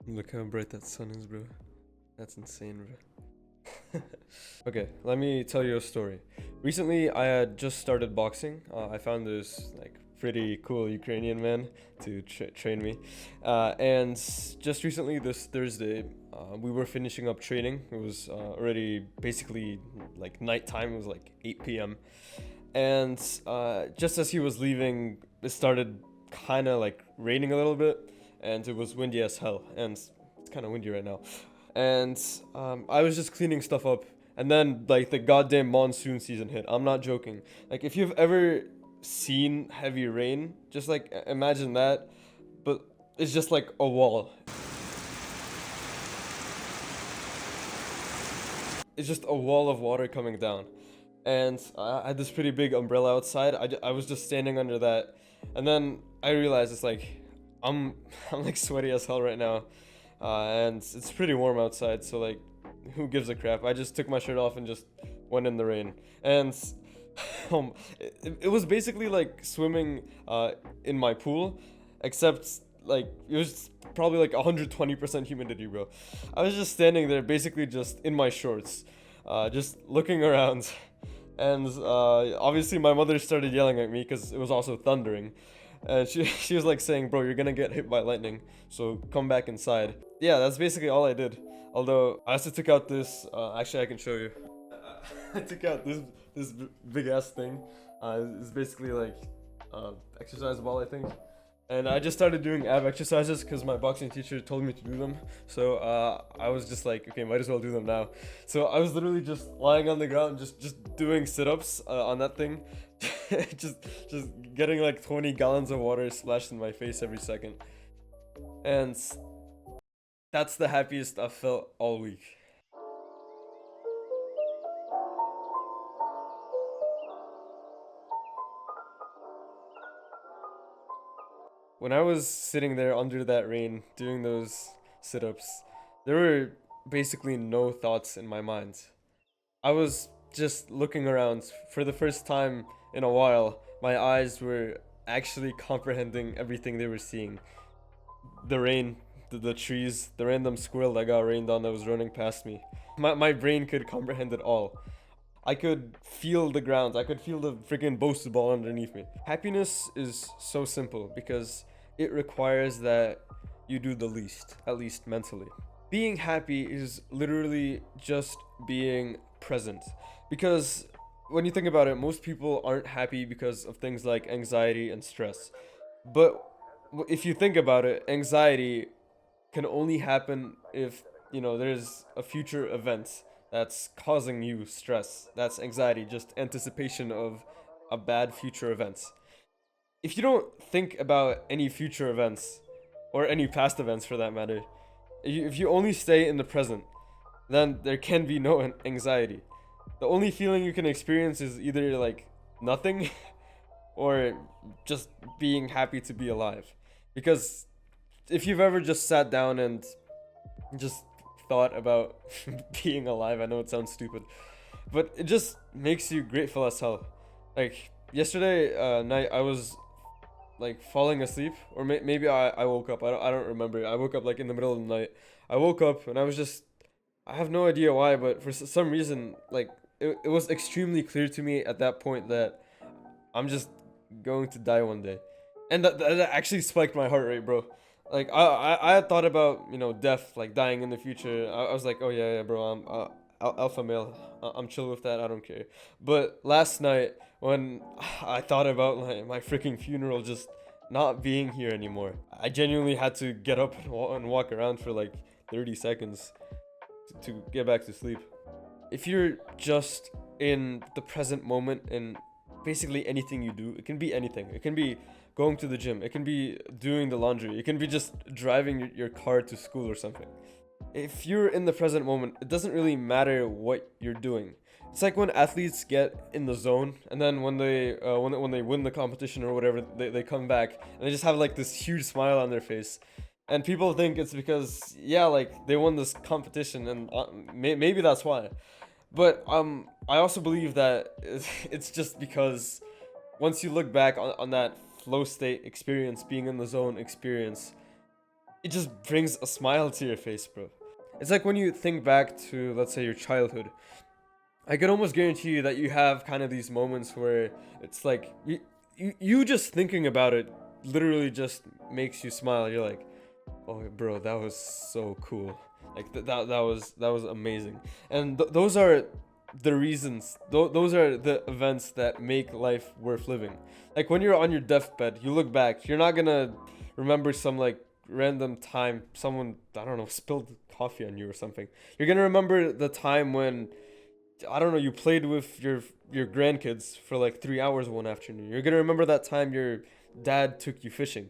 Look how bright that sun is, bro. That's insane, bro. Okay, let me tell you a story. Recently, I had just started boxing. I found this like pretty cool Ukrainian man to train me, and just recently, this Thursday, we were finishing up training. It was already basically like nighttime. It was like 8 p.m. And just as he was leaving, it started kind of like raining a little bit, and it was windy as hell. And it's kind of windy right now. And I was just cleaning stuff up, and then like the goddamn monsoon season hit. I'm not joking. Like if you've ever seen heavy rain, just like imagine that, but it's just like a wall. It's just a wall of water coming down. And I had this pretty big umbrella outside. I was just standing under that, and then I realized it's like I'm I'm like sweaty as hell right now, and it's pretty warm outside. So like, who gives a crap? I just took my shirt off and just went in the rain, and it was basically like swimming in my pool, except like it was probably like 120% humidity, bro. I was just standing there, basically just in my shorts, just looking around. And obviously my mother started yelling at me because it was also thundering, and she was like saying, bro, you're gonna get hit by lightning, so come back inside. Yeah, that's basically all I did. Although I also took out this actually I can show you. I took out this big ass thing. It's basically like exercise ball, I think. And I just started doing ab exercises because my boxing teacher told me to do them. So I was just like, okay, might as well do them now. So I was literally just lying on the ground, just doing sit-ups on that thing, just getting like 20 gallons of water splashed in my face every second. And that's the happiest I've felt all week. When I was sitting there under that rain doing those sit ups, there were basically no thoughts in my mind. I was just looking around for the first time in a while. My eyes were actually comprehending everything they were seeing: the rain, the trees, the random squirrel that got rained on that was running past me. My brain could comprehend it all. I could feel the ground. I could feel the freaking Bosu ball underneath me. Happiness is so simple because it requires that you do the least, at least mentally. Being happy is literally just being present. Because when you think about it, most people aren't happy because of things like anxiety and stress. But if you think about it, anxiety can only happen if, there's a future event that's causing you stress. That's anxiety, just anticipation of a bad future event. If you don't think about any future events, or any past events for that matter, if you only stay in the present, then there can be no anxiety. The only feeling you can experience is either like nothing or just being happy to be alive. Because if you've ever just sat down and just thought about being alive, I know it sounds stupid, but it just makes you grateful as hell. Like yesterday night, I was like falling asleep, or maybe I woke up. I don't remember. I woke up like in the middle of the night. I woke up and I have no idea why, but for some reason, like it was extremely clear to me at that point that I'm just going to die one day, and that actually spiked my heart rate, bro. Like I had thought about death, like dying in the future. I was like, oh yeah, bro, I'm alpha male. I'm chill with that. I don't care. But last night when I thought about like my freaking funeral just not being here anymore, I genuinely had to get up and walk around for like 30 seconds to get back to sleep. If you're just in the present moment and basically anything you do, it can be anything. It can be going to the gym, it can be doing the laundry, it can be just driving your car to school or something. If you're in the present moment, it doesn't really matter what you're doing. It's like when athletes get in the zone, and then when they win the competition or whatever, they come back and they just have like this huge smile on their face, and people think it's because yeah, like they won this competition, and maybe that's why. But I also believe that it's just because once you look back on that flow state experience, being in the zone experience, it just brings a smile to your face, bro. It's like when you think back to, let's say, your childhood. I can almost guarantee you that you have kind of these moments where it's like you just thinking about it literally just makes you smile. You're like, oh, bro, that was so cool. Like that was amazing. And those are the reasons. Those are the events that make life worth living. Like when you're on your deathbed, you look back. You're not gonna remember some like random time someone, I don't know, spilled coffee on you or something. You're gonna remember the time when, I don't know, you played with your grandkids for like 3 hours one afternoon. You're gonna remember that time your dad took you fishing.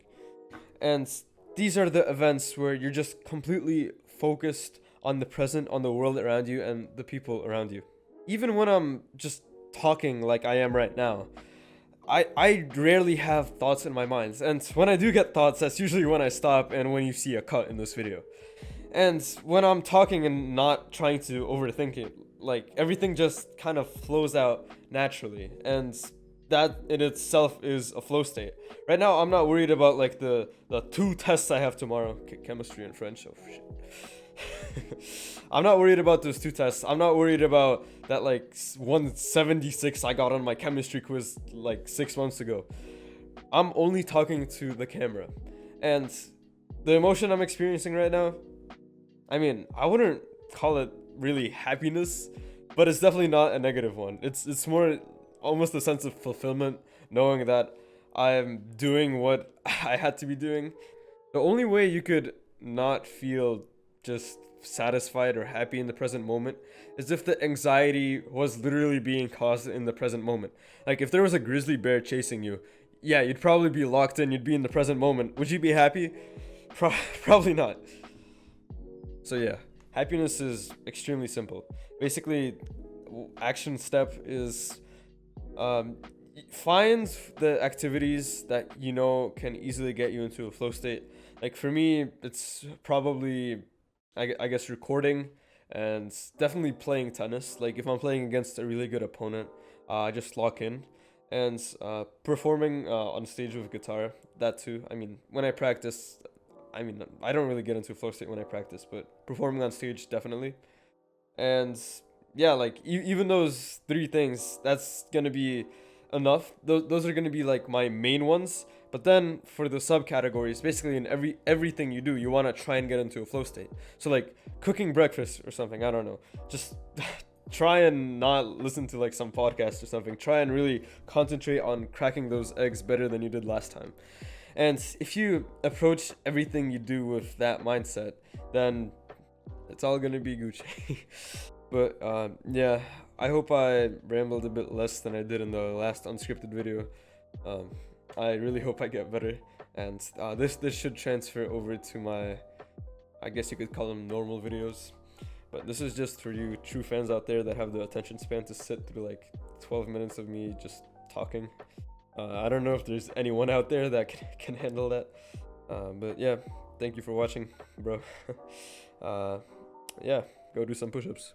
And these are the events where you're just completely focused on the present, on the world around you, and the people around you. Even when I'm just talking like I am right now, I rarely have thoughts in my mind. And when I do get thoughts, that's usually when I stop and when you see a cut in this video. And when I'm talking and not trying to overthink it, like everything just kind of flows out naturally. And that in itself is a flow state. Right now, I'm not worried about like the two tests I have tomorrow, chemistry and French. Oh shit. I'm not worried about those two tests. I'm not worried about that like 176 I got on my chemistry quiz like 6 months ago. I'm only talking to the camera. And the emotion I'm experiencing right now, I mean, I wouldn't call it really happiness, but it's definitely not a negative one. It's more almost a sense of fulfillment, knowing that I'm doing what I had to be doing. The only way you could not feel just satisfied or happy in the present moment is if the anxiety was literally being caused in the present moment. Like if there was a grizzly bear chasing you, yeah, you'd probably be locked in, you'd be in the present moment. Would you be happy? Probably not. So yeah, happiness is extremely simple. Basically, action step is find the activities that you know can easily get you into a flow state. Like for me, it's probably, I guess, recording and definitely playing tennis. Like if I'm playing against a really good opponent, I just lock in. And performing on stage with guitar, that too. I mean, when I practice, I mean, I don't really get into flow state when I practice, but performing on stage, definitely. And yeah, like even those three things, that's gonna be enough. Those are gonna be like my main ones. But then for the subcategories, basically in everything you do, you wanna try and get into a flow state. So like cooking breakfast or something, I don't know. Just try and not listen to like some podcast or something. Try and really concentrate on cracking those eggs better than you did last time. And if you approach everything you do with that mindset, then it's all gonna be Gucci. But yeah, I hope I rambled a bit less than I did in the last unscripted video. I really hope I get better, and this should transfer over to my, I guess you could call them normal videos. But this is just for you true fans out there that have the attention span to sit through like 12 minutes of me just talking. I don't know if there's anyone out there that can handle that. But yeah, thank you for watching, bro. Yeah, go do some push-ups.